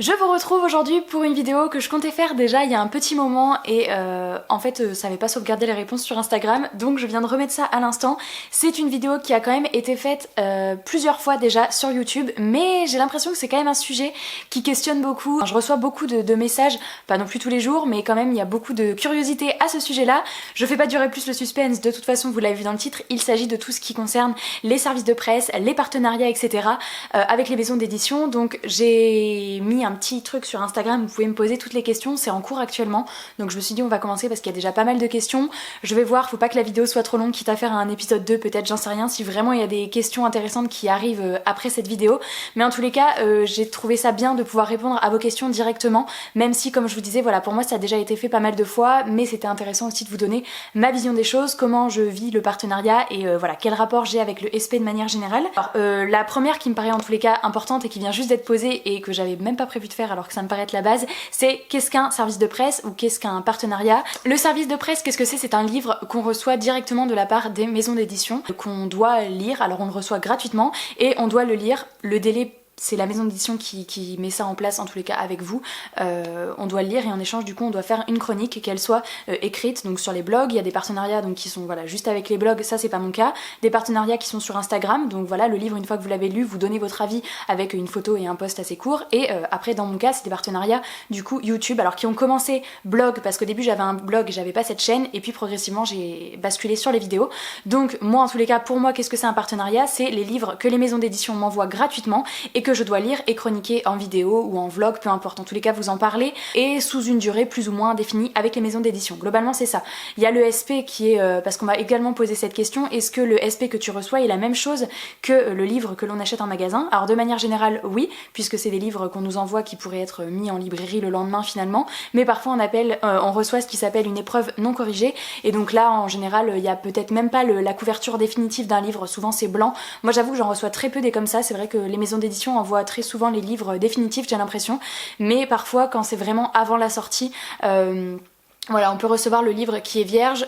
Je vous retrouve aujourd'hui pour une vidéo que je comptais faire déjà il y a un petit moment et en fait ça n'avait pas sauvegardé les réponses sur Instagram, donc je viens de remettre ça à l'instant. C'est une vidéo qui a quand même été faite plusieurs fois déjà sur YouTube, mais j'ai l'impression que c'est quand même un sujet qui questionne beaucoup. Je reçois beaucoup de messages, pas non plus tous les jours, mais quand même il y a beaucoup de curiosité à ce sujet-là. Je fais pas durer plus le suspense, de toute façon vous l'avez vu dans le titre, il s'agit de tout ce qui concerne les services de presse, les partenariats, etc. Avec les maisons d'édition. Donc j'ai mis un petit truc sur Instagram, vous pouvez me poser toutes les questions, c'est en cours actuellement, donc je me suis dit on va commencer parce qu'il y a déjà pas mal de questions. Je vais voir, faut pas que la vidéo soit trop longue, quitte à faire un épisode 2 peut-être, j'en sais rien, si vraiment il y a des questions intéressantes qui arrivent après cette vidéo, mais en tous les cas j'ai trouvé ça bien de pouvoir répondre à vos questions directement, même si comme je vous disais, voilà, pour moi ça a déjà été fait pas mal de fois, mais c'était intéressant aussi de vous donner ma vision des choses, comment je vis le partenariat et voilà, quel rapport j'ai avec le SP de manière générale. Alors la première qui me paraît en tous les cas importante et qui vient juste d'être posée et que j'avais même pas prévu de faire alors que ça me paraît être la base, c'est qu'est-ce qu'un service de presse ou qu'est-ce qu'un partenariat. Le service de presse, qu'est-ce que c'est? C'est un livre qu'on reçoit directement de la part des maisons d'édition, qu'on doit lire, alors on le reçoit gratuitement et on doit le lire, le délai c'est la maison d'édition qui met ça en place en tous les cas avec vous. On doit le lire et en échange du coup on doit faire une chronique, qu'elle soit écrite donc sur les blogs. Il y a des partenariats donc qui sont voilà juste avec les blogs, ça c'est pas mon cas. Des partenariats qui sont sur Instagram, donc voilà le livre une fois que vous l'avez lu, vous donnez votre avis avec une photo et un post assez court. Et après dans mon cas c'est des partenariats du coup YouTube, alors qui ont commencé blog parce qu'au début j'avais un blog et j'avais pas cette chaîne et puis progressivement j'ai basculé sur les vidéos. Donc moi en tous les cas pour moi qu'est-ce que c'est un partenariat? C'est les livres que les maisons d'édition m'envoient gratuitement et que je dois lire et chroniquer en vidéo ou en vlog, peu importe, en tous les cas vous en parlez et sous une durée plus ou moins définie avec les maisons d'édition. Globalement c'est ça. Il y a le SP qui est, parce qu'on m'a également posé cette question, est-ce que le SP que tu reçois est la même chose que le livre que l'on achète en magasin? Alors de manière générale oui, puisque c'est des livres qu'on nous envoie qui pourraient être mis en librairie le lendemain finalement, mais parfois on reçoit ce qui s'appelle une épreuve non corrigée et donc là en général il y a peut-être même pas la couverture définitive d'un livre, souvent c'est blanc. Moi j'avoue que j'en reçois très peu des comme ça, c'est vrai que les maisons d'édition envoient très souvent les livres définitifs j'ai l'impression, mais parfois quand c'est vraiment avant la sortie, voilà on peut recevoir le livre qui est vierge,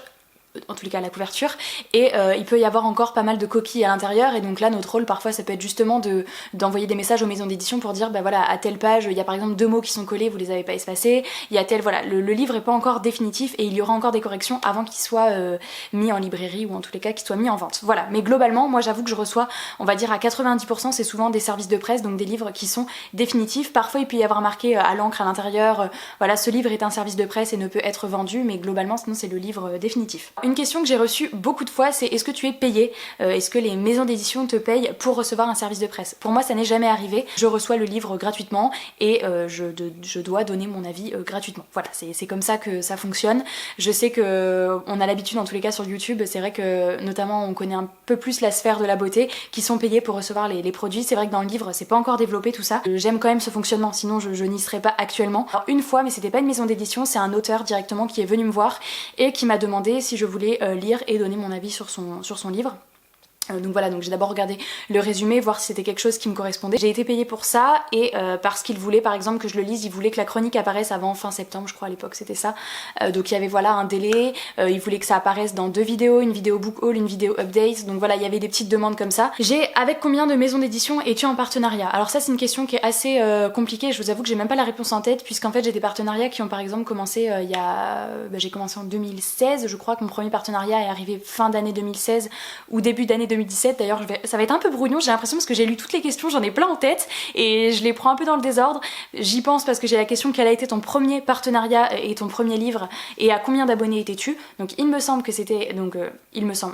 en tous les cas la couverture, et il peut y avoir encore pas mal de coquilles à l'intérieur et donc là notre rôle parfois ça peut être justement d'envoyer des messages aux maisons d'édition pour dire bah voilà à telle page il y a par exemple 2 mots qui sont collés, vous les avez pas espacés, il y a tel voilà, le livre est pas encore définitif et il y aura encore des corrections avant qu'il soit mis en librairie ou en tous les cas qu'il soit mis en vente. Voilà, mais globalement moi j'avoue que je reçois on va dire à 90% c'est souvent des services de presse, donc des livres qui sont définitifs. Parfois il peut y avoir marqué à l'encre à l'intérieur voilà ce livre est un service de presse et ne peut être vendu, mais globalement sinon c'est le livre définitif. Une question que j'ai reçue beaucoup de fois, c'est est-ce que tu es payé? Est-ce que les maisons d'édition te payent pour recevoir un service de presse? Pour moi ça n'est jamais arrivé, je reçois le livre gratuitement et je dois donner mon avis gratuitement. Voilà, c'est comme ça que ça fonctionne. Je sais que on a l'habitude en tous les cas sur YouTube, c'est vrai que notamment on connaît un peu plus la sphère de la beauté, qui sont payés pour recevoir les produits. C'est vrai que dans le livre c'est pas encore développé tout ça. J'aime quand même ce fonctionnement, sinon je n'y serais pas actuellement. Alors une fois, mais c'était pas une maison d'édition, c'est un auteur directement qui est venu me voir et qui m'a demandé si je voulais lire et donner mon avis sur son livre. Donc voilà, donc j'ai d'abord regardé le résumé, voir si c'était quelque chose qui me correspondait. J'ai été payée pour ça et parce qu'il voulait par exemple que je le lise, il voulait que la chronique apparaisse avant fin septembre, je crois à l'époque c'était ça. Donc il y avait voilà un délai, il voulait que ça apparaisse dans 2 vidéos, une vidéo book haul, une vidéo update, donc voilà il y avait des petites demandes comme ça. Avec combien de maisons d'édition es-tu en partenariat? Alors ça c'est une question qui est assez compliquée, je vous avoue que j'ai même pas la réponse en tête puisqu'en fait j'ai des partenariats qui ont par exemple commencé j'ai commencé en 2016, je crois que mon premier partenariat est arrivé fin d'année 2016 ou début d'année 2017, d'ailleurs ça va être un peu brouillon j'ai l'impression parce que j'ai lu toutes les questions, j'en ai plein en tête et je les prends un peu dans le désordre. J'y pense parce que j'ai la question quel a été ton premier partenariat et ton premier livre et à combien d'abonnés étais-tu? Donc il me semble que c'était,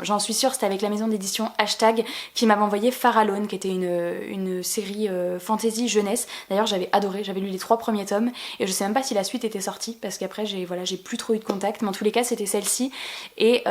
j'en suis sûre c'était avec la maison d'édition Hashtag qui m'avait envoyé Farallone qui était une série fantasy jeunesse. D'ailleurs j'avais adoré, j'avais lu les 3 premiers tomes et je sais même pas si la suite était sortie parce qu'après j'ai plus trop eu de contact, mais en tous les cas c'était celle-ci et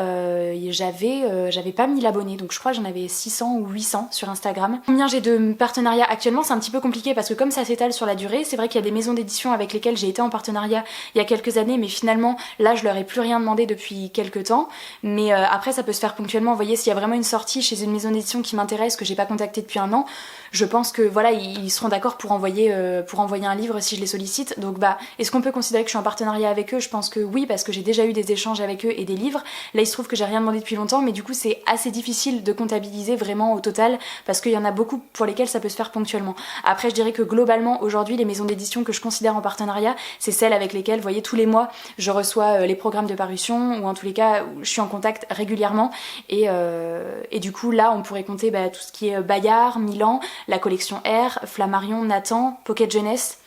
j'avais pas mis l'abonné, donc je crois que j'en avais 600 ou 800 sur Instagram. Combien j'ai de partenariats actuellement, c'est un petit peu compliqué parce que comme ça s'étale sur la durée, c'est vrai qu'il y a des maisons d'édition avec lesquelles j'ai été en partenariat il y a quelques années, mais finalement là je leur ai plus rien demandé depuis quelques temps, mais après ça peut se faire ponctuellement. Vous voyez, s'il y a vraiment une sortie chez une maison d'édition qui m'intéresse, que j'ai pas contacté depuis un an, je pense que voilà ils seront d'accord pour envoyer un livre si je les sollicite. Donc bah est-ce qu'on peut considérer que je suis en partenariat avec eux? Je pense que oui, parce que j'ai déjà eu des échanges avec eux et des livres. Là il se trouve que j'ai rien demandé depuis longtemps, mais du coup c'est assez difficile de comptabiliser vraiment au total, parce qu'il y en a beaucoup pour lesquels ça peut se faire ponctuellement. Après je dirais que globalement aujourd'hui les maisons d'édition que je considère en partenariat, c'est celles avec lesquelles, vous voyez, tous les mois je reçois les programmes de parution, ou en tous les cas où je suis en contact régulièrement, et du coup là on pourrait compter tout ce qui est Bayard, Milan, la collection R, Flammarion, Nathan, Pocket Jeunesse.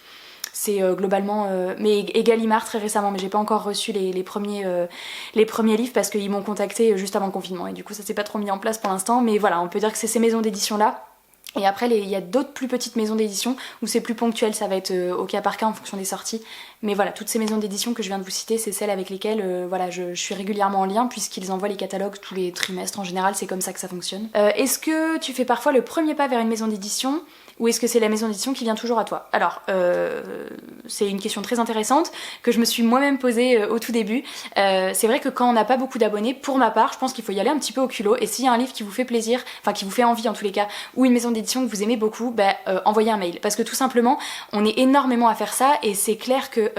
C'est globalement... et Gallimard très récemment, mais j'ai pas encore reçu les premiers livres parce qu'ils m'ont contacté juste avant le confinement et du coup ça s'est pas trop mis en place pour l'instant, mais voilà, on peut dire que c'est ces maisons d'édition là. Et après il y a d'autres plus petites maisons d'édition où c'est plus ponctuel, ça va être au cas par cas en fonction des sorties. Mais voilà, toutes ces maisons d'édition que je viens de vous citer, c'est celles avec lesquelles voilà, je suis régulièrement en lien puisqu'ils envoient les catalogues tous les trimestres en général, c'est comme ça que ça fonctionne. Est-ce que tu fais parfois le premier pas vers une maison d'édition ou est-ce que c'est la maison d'édition qui vient toujours à toi? Alors, c'est une question très intéressante que je me suis moi-même posée au tout début. C'est vrai que quand on n'a pas beaucoup d'abonnés, pour ma part, je pense qu'il faut y aller un petit peu au culot. Et s'il y a un livre qui vous fait plaisir, enfin qui vous fait envie en tous les cas, ou une maison d'édition que vous aimez beaucoup, envoyez un mail. Parce que tout simplement, on est énormément à faire ça et c'est clair que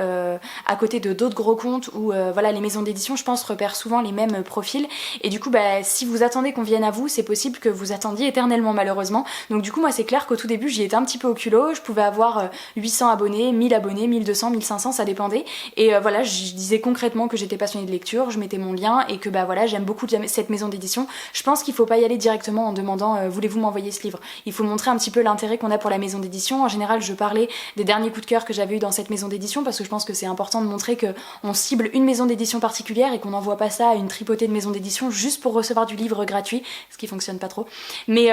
à côté de d'autres gros comptes où voilà, les maisons d'édition, je pense, repèrent souvent les mêmes profils. Et du coup, si vous attendez qu'on vienne à vous, c'est possible que vous attendiez éternellement malheureusement. Donc du coup, moi, c'est clair qu'au tout début, j'y étais un petit peu au culot, je pouvais avoir 800 abonnés, 1000 abonnés, 1200, 1500, ça dépendait. Et voilà, je disais concrètement que j'étais passionnée de lecture, je mettais mon lien et que voilà, j'aime beaucoup cette maison d'édition. Je pense qu'il faut pas y aller directement en demandant voulez-vous m'envoyer ce livre. Il faut montrer un petit peu l'intérêt qu'on a pour la maison d'édition. En général, je parlais des derniers coups de cœur que j'avais eu dans cette maison d'édition parce que je pense que c'est important de montrer qu'on cible une maison d'édition particulière et qu'on n'envoie pas ça à une tripotée de maisons d'édition juste pour recevoir du livre gratuit, ce qui fonctionne pas trop. Mais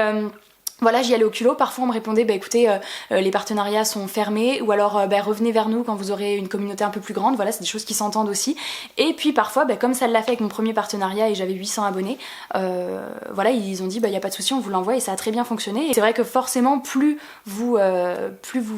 voilà, j'y allais au culot, parfois on me répondait écoutez les partenariats sont fermés ou alors revenez vers nous quand vous aurez une communauté un peu plus grande, voilà, c'est des choses qui s'entendent aussi. Et puis parfois comme ça l'a fait avec mon premier partenariat et j'avais 800 abonnés, voilà, ils ont dit y a pas de souci, on vous l'envoie et ça a très bien fonctionné. Et c'est vrai que forcément plus vous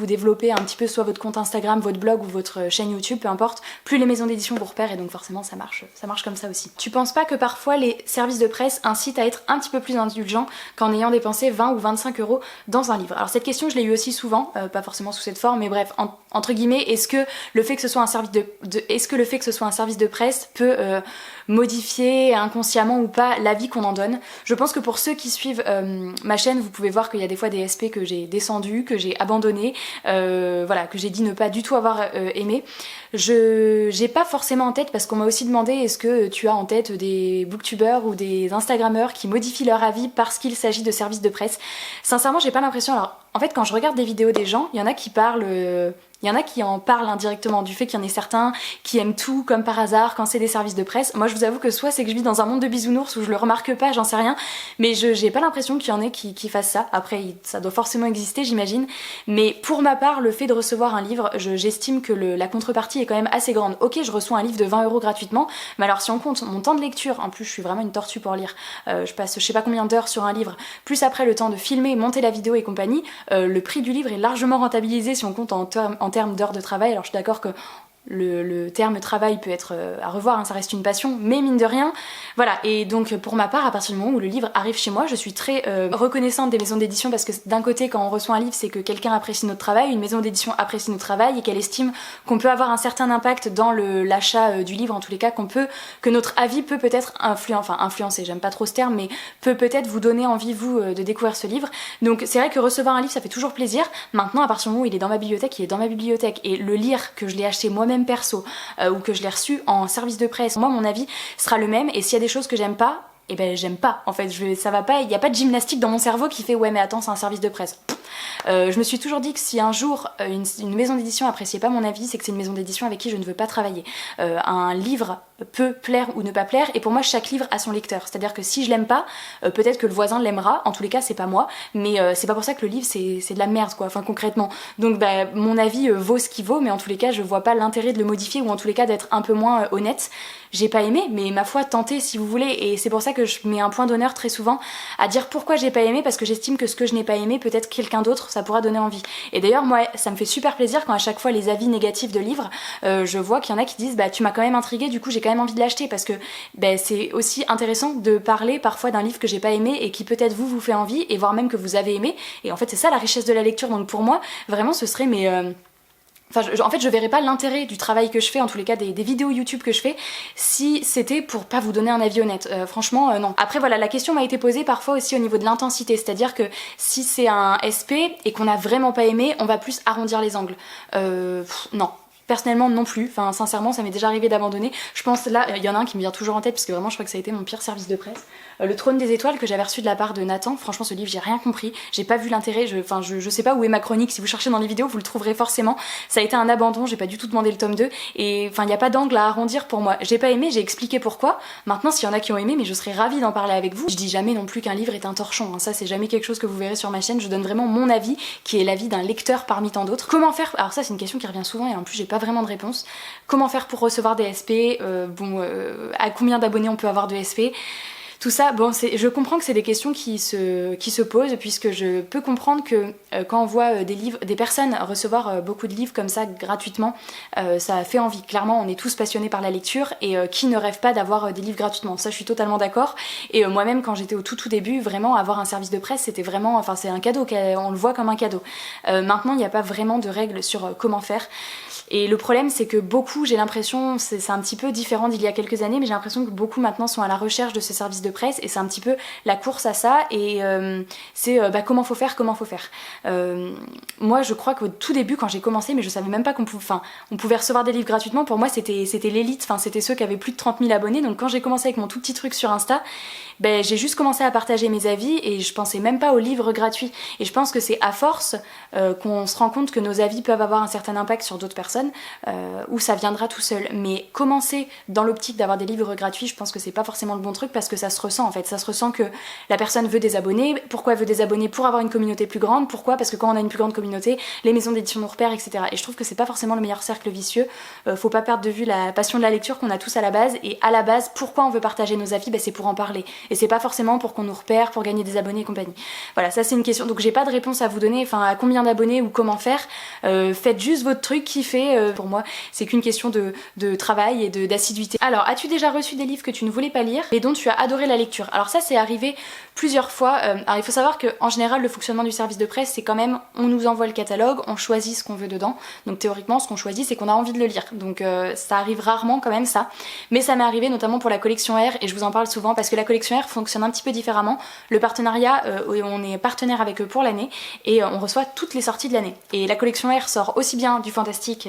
développez un petit peu soit votre compte Instagram, votre blog ou votre chaîne YouTube, peu importe, plus les maisons d'édition vous repèrent et donc forcément ça marche comme ça aussi. Tu penses pas que parfois les services de presse incitent à être un petit peu plus indulgents qu'en ayant dépensé 20 ou 25 € dans un livre? Alors cette question je l'ai eu aussi souvent, pas forcément sous cette forme, mais bref, entre guillemets, est-ce que le fait que ce soit un service de presse peut modifier inconsciemment ou pas l'avis qu'on en donne? Je pense que pour ceux qui suivent ma chaîne, vous pouvez voir qu'il y a des fois des SP que j'ai descendus, que j'ai abandonnés, voilà, que j'ai dit ne pas du tout avoir aimé. J'ai pas forcément en tête, parce qu'on m'a aussi demandé est-ce que tu as en tête des booktubeurs ou des instagrammeurs qui modifient leur avis parce qu'il s'agit de services de presse. Sincèrement, j'ai pas l'impression. Alors en fait, quand je regarde des vidéos des gens, il y en a qui parlent il y en a qui en parlent indirectement, du fait qu'il y en ait certains qui aiment tout comme par hasard quand c'est des services de presse. Moi je vous avoue que soit c'est que je vis dans un monde de bisounours où je le remarque pas, j'en sais rien, mais j'ai pas l'impression qu'il y en ait qui fassent ça. Après ça doit forcément exister, j'imagine, mais pour ma part, le fait de recevoir un livre, j'estime que la contrepartie est quand même assez grande. Ok, je reçois un livre de 20 € gratuitement, mais alors si on compte mon temps de lecture, en plus je suis vraiment une tortue pour lire, je passe je sais pas combien d'heures sur un livre, plus après le temps de filmer, monter la vidéo et compagnie, le prix du livre est largement rentabilisé si on compte en termes d'heures de travail. Alors je suis d'accord que le terme travail peut être à revoir, hein, ça reste une passion, mais mine de rien, voilà. Et donc pour ma part, à partir du moment où le livre arrive chez moi, je suis très reconnaissante des maisons d'édition, parce que d'un côté, quand on reçoit un livre, c'est que quelqu'un apprécie notre travail, une maison d'édition apprécie notre travail et qu'elle estime qu'on peut avoir un certain impact dans l'achat du livre, en tous les cas, que notre avis peut peut-être influencer, j'aime pas trop ce terme, mais peut peut-être vous donner envie, vous, de découvrir ce livre. Donc c'est vrai que recevoir un livre, ça fait toujours plaisir. Maintenant, à partir du moment où il est dans ma bibliothèque, il est dans ma bibliothèque, et le lire, que je l'ai acheté moi-même perso ou que je l'ai reçu en service de presse, moi mon avis sera le même, et s'il y a des choses que j'aime pas, et j'aime pas, en fait, ça va pas, il n'y a pas de gymnastique dans mon cerveau qui fait ouais mais attends, c'est un service de presse. Je me suis toujours dit que si un jour une maison d'édition appréciait pas mon avis, c'est que c'est une maison d'édition avec qui je ne veux pas travailler. Un livre peut plaire ou ne pas plaire, et pour moi chaque livre a son lecteur, c'est-à-dire que si je l'aime pas, peut-être que le voisin l'aimera, en tous les cas c'est pas moi, mais c'est pas pour ça que le livre c'est de la merde quoi, enfin concrètement. Donc mon avis vaut ce qu'il vaut, mais en tous les cas je vois pas l'intérêt de le modifier, ou en tous les cas d'être un peu moins honnête. J'ai pas aimé, mais ma foi, tentez si vous voulez, et c'est pour ça que je mets un point d'honneur très souvent à dire pourquoi j'ai pas aimé, parce que j'estime que ce que je n'ai pas aimé, peut-être quelqu'un d'autre, ça pourra donner envie. Et d'ailleurs, moi, ça me fait super plaisir quand à chaque fois les avis négatifs de livres, je vois qu'il y en a qui disent tu m'as quand même intrigué, du coup j'ai quand même envie de l'acheter, parce que c'est aussi intéressant de parler parfois d'un livre que j'ai pas aimé et qui peut-être vous fait envie, et voire même que vous avez aimé, et en fait c'est ça la richesse de la lecture. Donc pour moi, vraiment ce serait Enfin, en fait, je verrais pas l'intérêt du travail que je fais, en tous les cas des vidéos YouTube que je fais, si c'était pour pas vous donner un avis honnête. Franchement, non. Après, voilà, la question m'a été posée parfois aussi au niveau de l'intensité, c'est-à-dire que si c'est un SP et qu'on a vraiment pas aimé, on va plus arrondir les angles. Non. Personnellement non plus, enfin sincèrement ça m'est déjà arrivé d'abandonner. Je pense là, il y en a un qui me vient toujours en tête parce que vraiment je crois que ça a été mon pire service de presse. Le Trône des étoiles que j'avais reçu de la part de Nathan, franchement ce livre j'ai rien compris, j'ai pas vu l'intérêt, je sais pas où est ma chronique, si vous cherchez dans les vidéos vous le trouverez forcément. Ça a été un abandon, j'ai pas du tout demandé le tome 2 et enfin il y a pas d'angle à arrondir pour moi. J'ai pas aimé, j'ai expliqué pourquoi. Maintenant s'il y en a qui ont aimé, mais je serais ravie d'en parler avec vous. Je dis jamais non plus qu'un livre est un torchon, hein. Ça c'est jamais quelque chose que vous verrez sur ma chaîne, je donne vraiment mon avis qui est l'avis d'un lecteur parmi tant d'autres. Comment faire, alors ça c'est une question qui revient souvent et en plus j'ai pas vraiment de réponse. Comment faire pour recevoir des SP, à combien d'abonnés on peut avoir de SP. Tout ça, bon, je comprends que c'est des questions qui se posent, puisque je peux comprendre que quand on voit des personnes recevoir beaucoup de livres comme ça gratuitement, ça fait envie. Clairement, on est tous passionnés par la lecture, et qui ne rêve pas d'avoir des livres gratuitement. Ça, je suis totalement d'accord. Et moi-même, quand j'étais au tout début, vraiment, avoir un service de presse, c'était vraiment, enfin, c'est un cadeau, on le voit comme un cadeau. Maintenant, il n'y a pas vraiment de règles sur comment faire. Et le problème c'est que beaucoup, j'ai l'impression, c'est un petit peu différent d'il y a quelques années, mais j'ai l'impression que beaucoup maintenant sont à la recherche de ce service de presse et c'est un petit peu la course à ça et c'est comment faut faire. Moi je crois qu'au tout début quand j'ai commencé, mais je savais même pas qu'on pouvait recevoir des livres gratuitement, pour moi c'était l'élite, c'était ceux qui avaient plus de 30 000 abonnés, donc quand j'ai commencé avec mon tout petit truc sur Insta, j'ai juste commencé à partager mes avis et je pensais même pas aux livres gratuits. Et je pense que c'est à force qu'on se rend compte que nos avis peuvent avoir un certain impact sur d'autres personnes, où ça viendra tout seul. Mais commencer dans l'optique d'avoir des livres gratuits, je pense que c'est pas forcément le bon truc parce que ça se ressent en fait. Ça se ressent que la personne veut des abonnés. Pourquoi elle veut des abonnés? Pour avoir une communauté plus grande. Pourquoi? Parce que quand on a une plus grande communauté, les maisons d'édition nous repèrent, etc. Et je trouve que c'est pas forcément le meilleur cercle vicieux. Faut pas perdre de vue la passion de la lecture qu'on a tous à la base. Et à la base, pourquoi on veut partager nos avis? C'est pour en parler. Et c'est pas forcément pour qu'on nous repère, pour gagner des abonnés et compagnie. Voilà, ça c'est une question. Donc j'ai pas de réponse à vous donner, à combien d'abonnés ou comment faire. Faites juste votre truc, kiffez. Pour moi, c'est qu'une question de travail et d'assiduité. Alors, as-tu déjà reçu des livres que tu ne voulais pas lire et dont tu as adoré la lecture? Alors ça, c'est arrivé plusieurs fois. Alors il faut savoir qu'en général, le fonctionnement du service de presse, c'est quand même, on nous envoie le catalogue, on choisit ce qu'on veut dedans. Donc théoriquement, ce qu'on choisit, c'est qu'on a envie de le lire. Donc ça arrive rarement quand même ça. Mais ça m'est arrivé notamment pour la collection R, et je vous en parle souvent parce que la collection R fonctionne un petit peu différemment. Le partenariat, on est partenaire avec eux pour l'année et on reçoit toutes les sorties de l'année. Et la collection R sort aussi bien du fantastique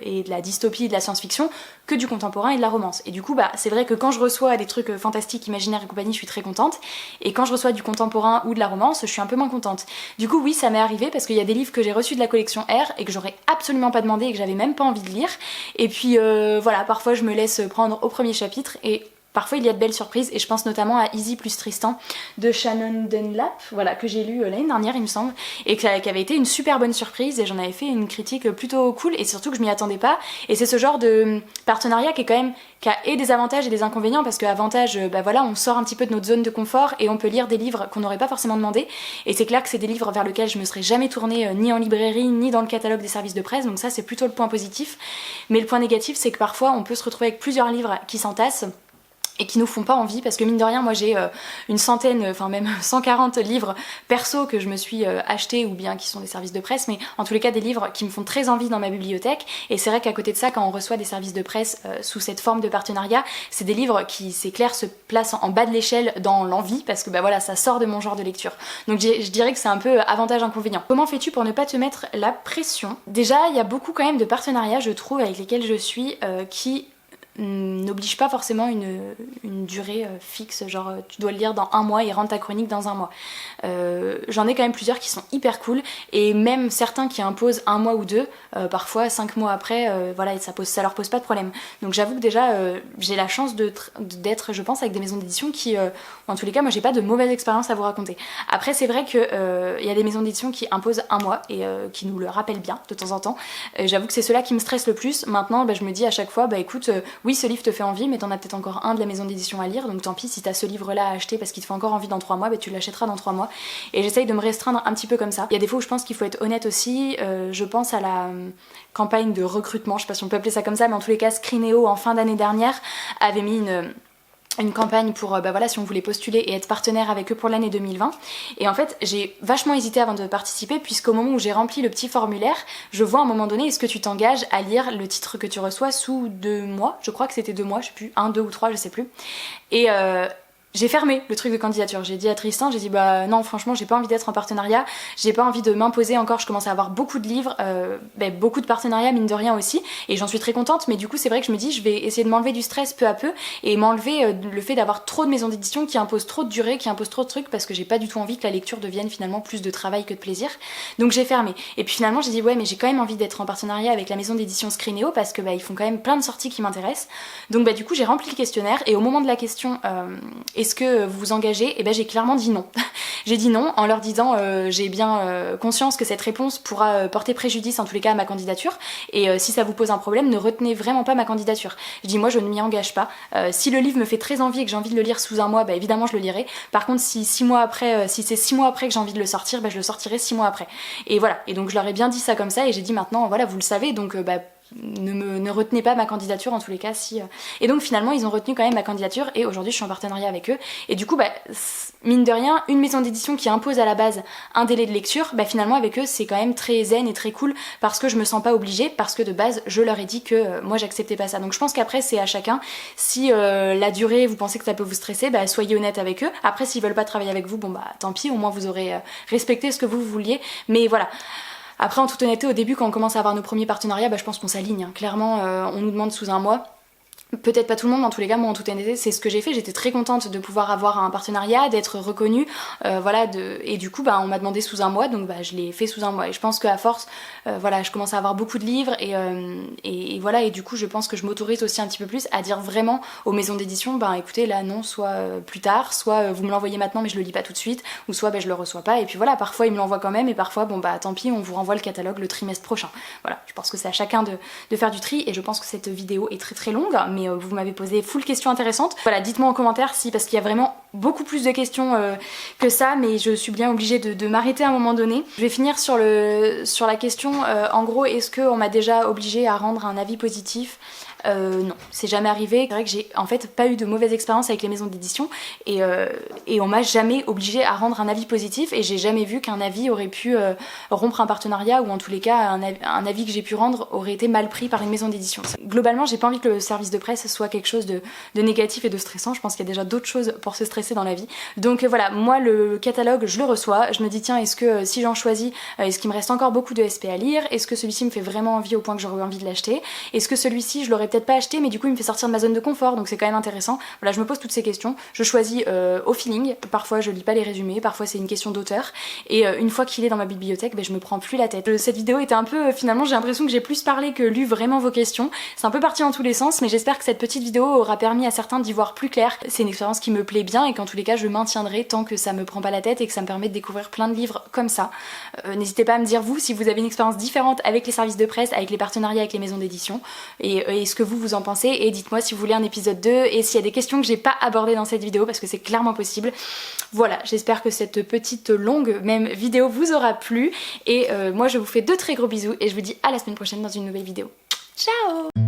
et de la dystopie et de la science-fiction que du contemporain et de la romance. Et du coup, c'est vrai que quand je reçois des trucs fantastiques, imaginaires et compagnie, je suis très contente. Et quand je reçois du contemporain ou de la romance, je suis un peu moins contente. Du coup, oui, ça m'est arrivé parce qu'il y a des livres que j'ai reçus de la collection R et que j'aurais absolument pas demandé et que j'avais même pas envie de lire. Et puis voilà, parfois je me laisse prendre au premier chapitre et parfois il y a de belles surprises, et je pense notamment à Easy plus Tristan de Shannon Dunlap, voilà, que j'ai lu l'année dernière il me semble, et qui avait été une super bonne surprise, et j'en avais fait une critique plutôt cool, et surtout que je m'y attendais pas. Et c'est ce genre de partenariat qui est quand même, qui a et des avantages et des inconvénients, parce que avantage, voilà, on sort un petit peu de notre zone de confort et on peut lire des livres qu'on n'aurait pas forcément demandé, et c'est clair que c'est des livres vers lesquels je me serais jamais tournée ni en librairie ni dans le catalogue des services de presse, donc ça c'est plutôt le point positif. Mais le point négatif, c'est que parfois on peut se retrouver avec plusieurs livres qui s'entassent et qui nous font pas envie, parce que mine de rien, moi j'ai une centaine, enfin même 140 livres perso que je me suis achetés, ou bien qui sont des services de presse, mais en tous les cas des livres qui me font très envie dans ma bibliothèque. Et c'est vrai qu'à côté de ça, quand on reçoit des services de presse sous cette forme de partenariat, c'est des livres qui, c'est clair, se placent en bas de l'échelle dans l'envie, parce que voilà, ça sort de mon genre de lecture. Donc je dirais que c'est un peu avantage-inconvénient. Comment fais-tu pour ne pas te mettre la pression? Déjà, il y a beaucoup quand même de partenariats, je trouve, avec lesquels je suis, qui n'oblige pas forcément une durée fixe, genre tu dois le lire dans un mois et rendre ta chronique dans un mois. J'en ai quand même plusieurs qui sont hyper cool, et même certains qui imposent un mois ou deux, parfois 5 mois après, voilà, ça leur pose pas de problème. Donc j'avoue que déjà j'ai la chance d'être, je pense, avec des maisons d'édition qui, en tous les cas, moi j'ai pas de mauvaise expérience à vous raconter. Après c'est vrai que y a des maisons d'édition qui imposent un mois et qui nous le rappellent bien de temps en temps. J'avoue que c'est ceux-là qui me stressent le plus. Maintenant je me dis à chaque fois, écoute, oui, ce livre te fait envie, mais t'en as peut-être encore un de la maison d'édition à lire, donc tant pis, si t'as ce livre-là à acheter parce qu'il te fait encore envie dans 3 mois, tu l'achèteras dans 3 mois. Et j'essaye de me restreindre un petit peu comme ça. Il y a des fois où je pense qu'il faut être honnête aussi. Je pense à la campagne de recrutement, je sais pas si on peut appeler ça comme ça, mais en tous les cas, Screenéo, en fin d'année dernière, avait mis une campagne pour bah voilà, si on voulait postuler et être partenaire avec eux pour l'année 2020. Et en fait j'ai vachement hésité avant de participer, puisqu'au moment où j'ai rempli le petit formulaire, je vois à un moment donné, est-ce que tu t'engages à lire le titre que tu reçois sous 2 mois, je crois que c'était 2 mois, je sais plus, 1, 2 ou 3, je sais plus. Et j'ai fermé le truc de candidature. J'ai dit à Tristan, j'ai dit bah non franchement j'ai pas envie d'être en partenariat, j'ai pas envie de m'imposer encore, je commence à avoir beaucoup de livres, beaucoup de partenariats mine de rien aussi, et j'en suis très contente, mais du coup c'est vrai que je me dis je vais essayer de m'enlever du stress peu à peu et m'enlever le fait d'avoir trop de maisons d'édition qui imposent trop de durée, qui imposent trop de trucs, parce que j'ai pas du tout envie que la lecture devienne finalement plus de travail que de plaisir. Donc j'ai fermé. Et puis finalement j'ai dit ouais mais j'ai quand même envie d'être en partenariat avec la maison d'édition Screenéo, parce que ils font quand même plein de sorties qui m'intéressent. Donc du coup j'ai rempli le questionnaire, et au moment de la question est-ce que vous vous engagez, et j'ai clairement dit non. J'ai dit non en leur disant j'ai bien conscience que cette réponse pourra porter préjudice en tous les cas à ma candidature, et si ça vous pose un problème, ne retenez vraiment pas ma candidature. Je dis moi je ne m'y engage pas. Si le livre me fait très envie et que j'ai envie de le lire sous 1 mois, évidemment je le lirai. Par contre si 6 mois après, si c'est 6 mois après que j'ai envie de le sortir, je le sortirai 6 mois après. Et voilà, et donc je leur ai bien dit ça comme ça, et j'ai dit maintenant voilà vous le savez, donc ne retenez pas ma candidature en tous les cas si... Et donc finalement ils ont retenu quand même ma candidature, et aujourd'hui je suis en partenariat avec eux. Et du coup mine de rien, une maison d'édition qui impose à la base un délai de lecture, finalement avec eux c'est quand même très zen et très cool, parce que je me sens pas obligée, parce que de base je leur ai dit que moi j'acceptais pas ça. Donc je pense qu'après c'est à chacun, si la durée vous pensez que ça peut vous stresser, soyez honnête avec eux. Après s'ils veulent pas travailler avec vous, tant pis, au moins vous aurez respecté ce que vous vouliez. Mais voilà. Après en toute honnêteté, au début quand on commence à avoir nos premiers partenariats, je pense qu'on s'aligne, hein. Clairement on nous demande sous 1 mois. Peut-être pas tout le monde, mais en tous les cas moi en toute honnêteté c'est ce que j'ai fait. J'étais très contente de pouvoir avoir un partenariat, d'être reconnue, et du coup on m'a demandé sous 1 mois, donc je l'ai fait sous 1 mois. Et je pense qu'à force je commence à avoir beaucoup de livres, et voilà, et du coup je pense que je m'autorise aussi un petit peu plus à dire vraiment aux maisons d'édition écoutez là non, soit plus tard, soit vous me l'envoyez maintenant mais je le lis pas tout de suite, ou soit je le reçois pas. Et puis voilà, parfois ils me l'envoient quand même, et parfois tant pis, on vous renvoie le catalogue le trimestre prochain. Voilà, je pense que c'est à chacun de faire du tri, et je pense que cette vidéo est très très longue, mais vous m'avez posé full questions intéressantes. Voilà, dites-moi en commentaire si, parce qu'il y a vraiment beaucoup plus de questions que ça, mais je suis bien obligée de m'arrêter à un moment donné. Je vais finir sur la question, en gros, est-ce qu'on m'a déjà obligée à rendre un avis positif ? Non, c'est jamais arrivé. C'est vrai que j'ai en fait pas eu de mauvaise expérience avec les maisons d'édition, et on m'a jamais obligée à rendre un avis positif, et j'ai jamais vu qu'un avis aurait pu rompre un partenariat, ou en tous les cas un avis que j'ai pu rendre aurait été mal pris par une maison d'édition. Globalement j'ai pas envie que le service de presse soit quelque chose de négatif et de stressant. Je pense qu'il y a déjà d'autres choses pour se stresser dans la vie. Donc voilà, moi le catalogue je le reçois, je me dis tiens, est-ce que si j'en choisis, est-ce qu'il me reste encore beaucoup de SP à lire, est-ce que celui-ci me fait vraiment envie au point que j'aurais envie de l'acheter, est-ce que celui-ci je l'aurais peut-être pas acheté mais du coup il me fait sortir de ma zone de confort, donc c'est quand même intéressant. Voilà, je me pose toutes ces questions, je choisis au feeling, parfois je lis pas les résumés, parfois c'est une question d'auteur, et une fois qu'il est dans ma bibliothèque, je me prends plus la tête. Cette vidéo était un peu, finalement j'ai l'impression que j'ai plus parlé que lu vraiment vos questions, c'est un peu parti dans tous les sens, mais j'espère que cette petite vidéo aura permis à certains d'y voir plus clair. C'est une expérience qui me plaît bien, et qu'en tous les cas je maintiendrai tant que ça me prend pas la tête et que ça me permet de découvrir plein de livres comme ça. N'hésitez pas à me dire vous si vous avez une expérience différente avec les services de presse, avec les partenariats avec les maisons d'édition, et ce que vous en pensez, et dites-moi si vous voulez un épisode 2 et s'il y a des questions que j'ai pas abordées dans cette vidéo, parce que c'est clairement possible. Voilà, j'espère que cette petite longue même vidéo vous aura plu, et moi je vous fais de très gros bisous et je vous dis à la semaine prochaine dans une nouvelle vidéo. Ciao!